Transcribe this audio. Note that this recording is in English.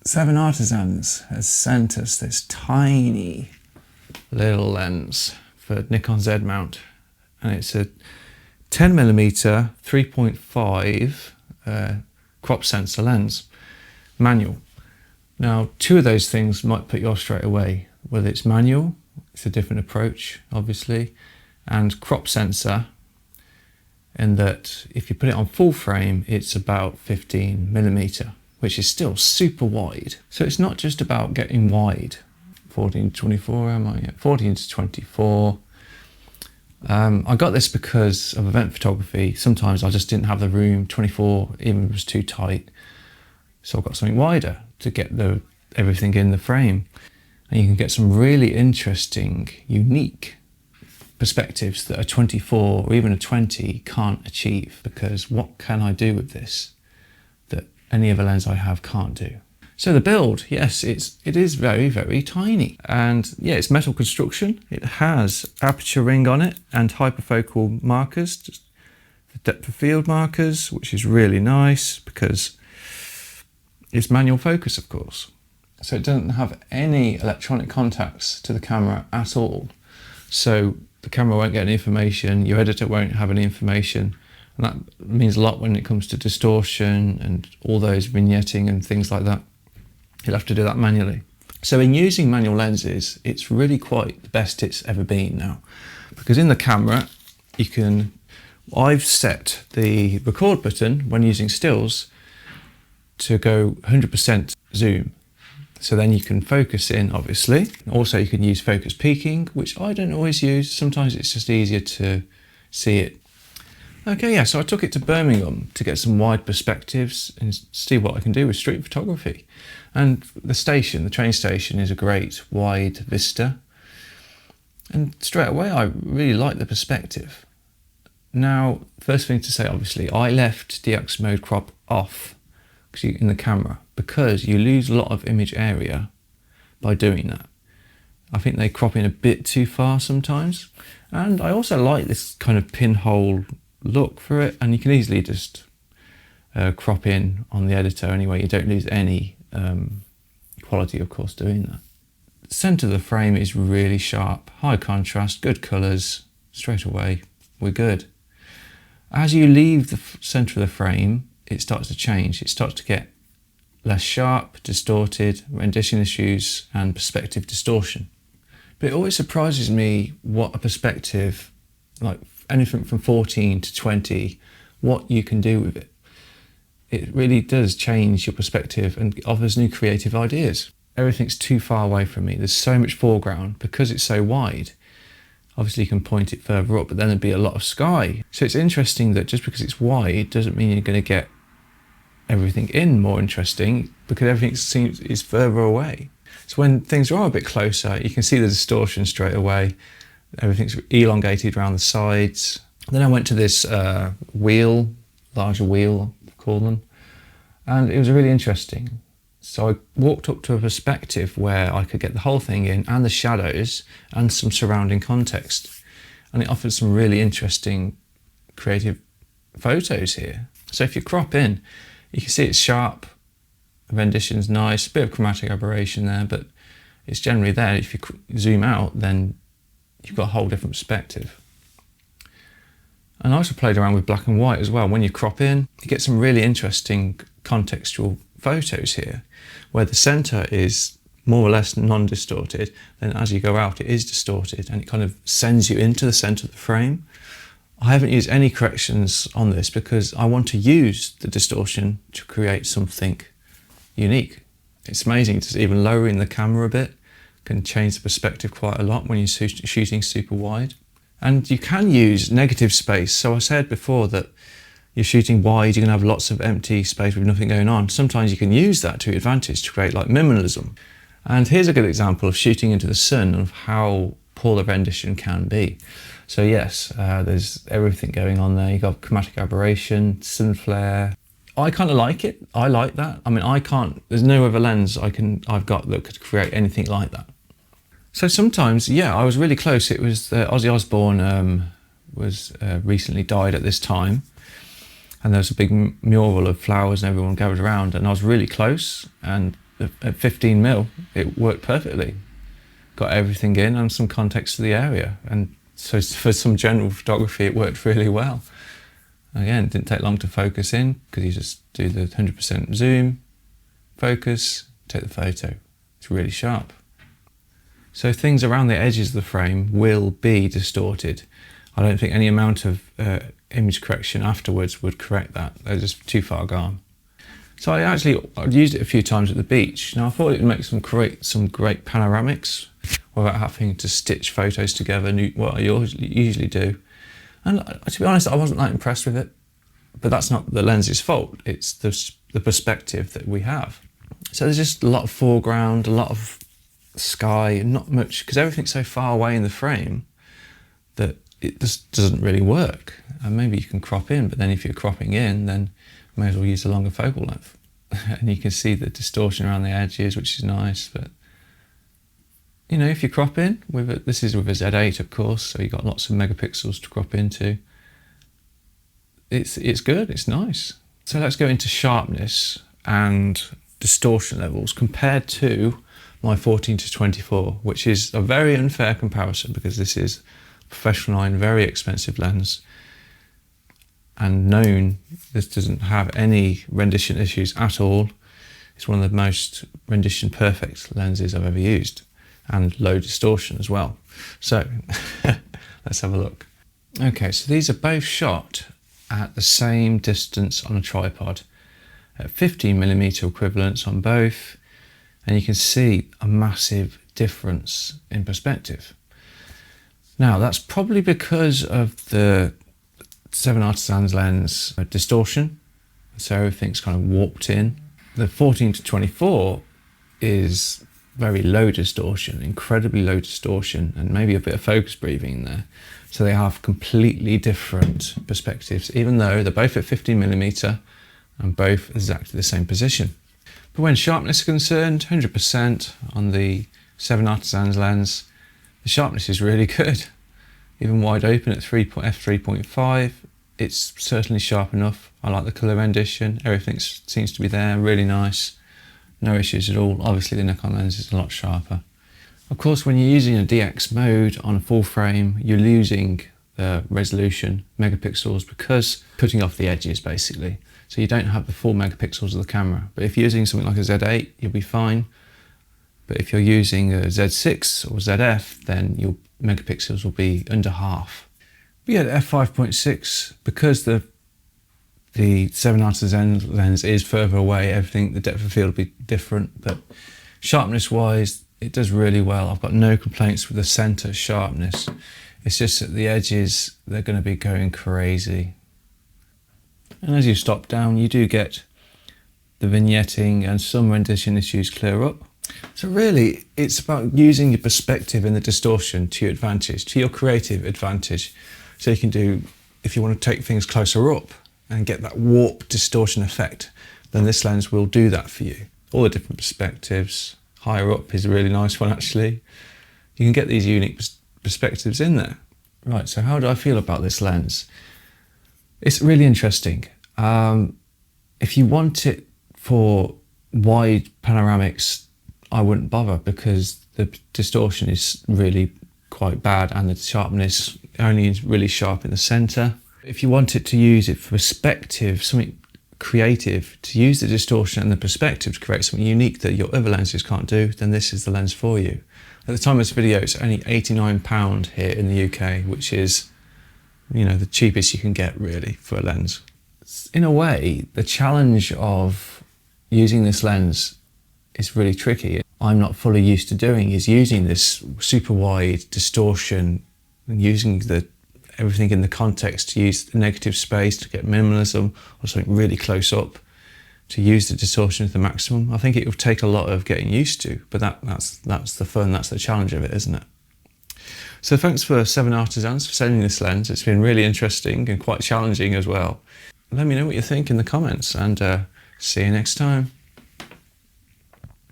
7Artisans has sent us this tiny little lens for Nikon Z mount, and it's a 10mm 3.5 crop sensor lens, manual. Now, two of those things might put you off straight away. Whether it's manual, it's a different approach, obviously, and crop sensor, in that if you put it on full frame, it's about 15mm, which is still super wide. So it's not just about getting wide. 14 to 24, am I? Yeah, 14 to 24. I got this because of event photography. Sometimes I just didn't have the room. 24 even was too tight. So I got something wider to get everything in the frame. And you can get some really interesting, unique perspectives that a 24 or even a 20 can't achieve, because what can I do with this that any other lens I have can't do? So the build, yes, it is very, very tiny. And yeah, it's metal construction. It has aperture ring on it and hyperfocal markers, just the depth of field markers, which is really nice because it's manual focus, of course. So it doesn't have any electronic contacts to the camera at all. So the camera won't get any information, your editor won't have any information. And that means a lot when it comes to distortion and all those vignetting and things like that. You'll have to do that manually. So in using manual lenses, it's really quite the best it's ever been now. Because in the camera, I've set the record button when using stills to go 100% zoom. So then you can focus in, obviously. Also you can use focus peaking, which I don't always use. Sometimes it's just easier to see it. Okay, yeah, so I took it to Birmingham to get some wide perspectives and see what I can do with street photography. And the train station is a great wide vista. And straight away, I really like the perspective. Now, first thing to say, obviously, I left DX mode crop off in the camera because you lose a lot of image area by doing that. I think they crop in a bit too far sometimes. And I also like this kind of pinhole look for it, and you can easily just crop in on the editor anyway. You don't lose any quality, of course, doing that. The centre of the frame is really sharp, high contrast, good colours. Straight away, we're good. As you leave the centre of the frame, it starts to change. It starts to get less sharp, distorted, rendition issues, and perspective distortion. But it always surprises me what a perspective, like anything from 14 to 20, what you can do with it. It really does change your perspective and offers new creative ideas. Everything's too far away from me. There's so much foreground because it's so wide. Obviously you can point it further up, but then there'd be a lot of sky. So it's interesting that just because it's wide doesn't mean you're going to get everything in more interesting, because everything is further away. So when things are a bit closer, you can see the distortion straight away. Everything's elongated around the sides. Then I went to this larger wheel, call them, and it was really interesting. So I walked up to a perspective where I could get the whole thing in and the shadows and some surrounding context. And it offered some really interesting creative photos here. So if you crop in, you can see it's sharp, rendition's nice, a bit of chromatic aberration there, but it's generally there. If you zoom out, then you've got a whole different perspective. And I also played around with black and white as well. When you crop in, you get some really interesting contextual photos here, where the centre is more or less non-distorted, then as you go out it is distorted, and it kind of sends you into the centre of the frame. I haven't used any corrections on this because I want to use the distortion to create something unique. It's amazing, just even lowering the camera a bit can change the perspective quite a lot when you're shooting super wide. And you can use negative space. So I said before that you're shooting wide, you're going to have lots of empty space with nothing going on. Sometimes you can use that to your advantage to create like minimalism. And here's a good example of shooting into the sun, of how poor the rendition can be. So yes, there's everything going on there. You've got chromatic aberration, sun flare. I kind of like it. I like that. I mean, there's no other lens I've got that could create anything like that. So sometimes, yeah, I was really close. It was Ozzy Osbourne was recently died at this time, and there was a big mural of flowers and everyone gathered around, and I was really close, and at 15mm, it worked perfectly. Got everything in and some context to the area. And so for some general photography, it worked really well. Again, it didn't take long to focus in because you just do the 100% zoom, focus, take the photo. It's really sharp. So things around the edges of the frame will be distorted. I don't think any amount of image correction afterwards would correct that. They're just too far gone. So I've used it a few times at the beach. Now I thought it would make some great panoramics without having to stitch photos together, what I usually do. And to be honest, I wasn't that impressed with it. But that's not the lens's fault. It's the perspective that we have. So there's just a lot of foreground, a lot of sky, not much, because everything's so far away in the frame that it just doesn't really work. And maybe you can crop in, but then if you're cropping in, then you may as well use a longer focal length. And you can see the distortion around the edges, which is nice. But you know, if you crop in this is with a Z8, of course, so you've got lots of megapixels to crop into. It's good, it's nice. So let's go into sharpness and distortion levels compared to my 14-24, which is a very unfair comparison because this is a professional line, very expensive lens, and known this doesn't have any rendition issues at all. It's one of the most rendition perfect lenses I've ever used, and low distortion as well. So let's have a look. Okay, so these are both shot at the same distance on a tripod at 15mm equivalents on both, and you can see a massive difference in perspective. Now that's probably because of the 7Artisans lens distortion, so everything's kind of warped in. The 14-24 is very low distortion, incredibly low distortion, and maybe a bit of focus breathing in there. So they have completely different perspectives, even though they're both at 15mm and both exactly the same position. But when sharpness is concerned, 100% on the 7Artisans lens, the sharpness is really good. Even wide open at f3.5, it's certainly sharp enough. I like the colour rendition, everything seems to be there, really nice. No issues at all. Obviously the Nikon lens is a lot sharper. Of course, when you're using a DX mode on a full frame, you're losing the resolution, megapixels, because cutting off the edges basically. So you don't have the full megapixels of the camera. But if you're using something like a Z8, you'll be fine. But if you're using a Z6 or ZF, then your megapixels will be under half. But yeah, the f5.6, because the 7Artisans lens is further away, everything, the depth of field will be different, but sharpness wise, it does really well. I've got no complaints with the center sharpness. It's just that the edges, they're going to be going crazy. And as you stop down, you do get the vignetting and some rendition issues clear up. So really, it's about using your perspective and the distortion to your advantage, to your creative advantage. So you can do, if you want to take things closer up and get that warp distortion effect, then this lens will do that for you. All the different perspectives. Higher up is a really nice one actually. You can get these unique perspectives in there. Right, so how do I feel about this lens? It's really interesting. If you want it for wide panoramics, I wouldn't bother because the distortion is really quite bad and the sharpness only is really sharp in the center. If you want it to use it for perspective, something creative, to use the distortion and the perspective to create something unique that your other lenses can't do, then this is the lens for you. At the time of this video, it's only £89 here in the UK, which is, you know, the cheapest you can get really for a lens. In a way, the challenge of using this lens is really tricky. I'm not fully used to doing is using this super wide distortion and using everything in the context to use the negative space to get minimalism or something really close up to use the distortion to the maximum. I think it will take a lot of getting used to, but that's the fun, that's the challenge of it, isn't it? So thanks for 7Artisans for sending this lens. It's been really interesting and quite challenging as well. Let me know what you think in the comments, and see you next time.